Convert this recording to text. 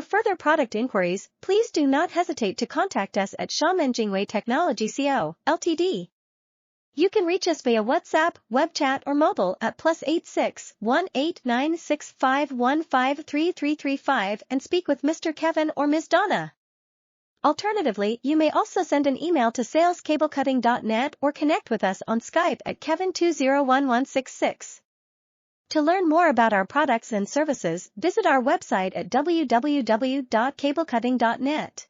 For further product inquiries, please do not hesitate to contact us at XIAMEN JINGWEI Technology Co., Ltd. You can reach us via WhatsApp, web chat or mobile at +86 18965153335 and speak with Mr. Kevin or Ms. Donna. Alternatively, you may also send an email to salescablecutting.net or connect with us on Skype at Kevin201166. To learn more about our products and services, visit our website at www.cablecutting.net.